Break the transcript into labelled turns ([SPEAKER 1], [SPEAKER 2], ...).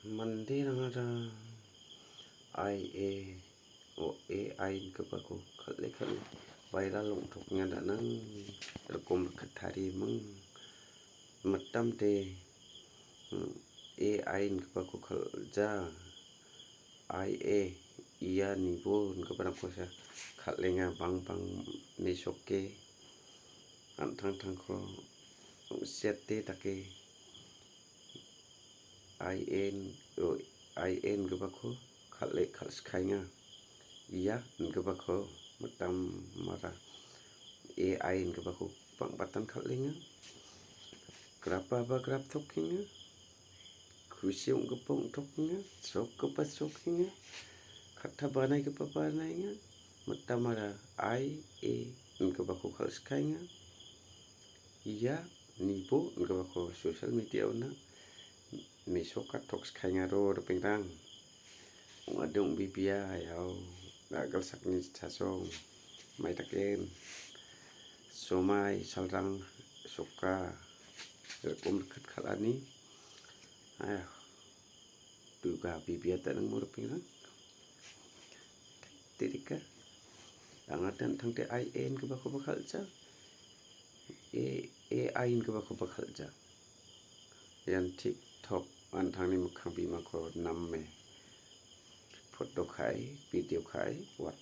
[SPEAKER 1] Mandirangara IA o AI kebaku khalai viral untuk ngada nang rekom khathari mang matam te AI kebaku khalja IA iya nibo kepada kosa khalenga bang mesoke antang ko sette take IN kebaku khalai khalskainga iya kebaku matam mara AI kebaku pangpatan khalenga grapa ba grap tokinga kusiung kepong tokinga sok kepasokinga khatha banai kepabanainya matam mara IA kebaku khalskainga iya nibo kebaku social media ona mesokat toks kainga ro pengrang ngadong bibia yau gagal sakni chasong mai taken somai salrang soka rekom khalani ayo duga bibia tanang mur pengrang tirika angatan thangte IN ke baku bakhalja AI ke baku bakhalja yan TikTok antang ni mukhang bima ko namme photo khai video khai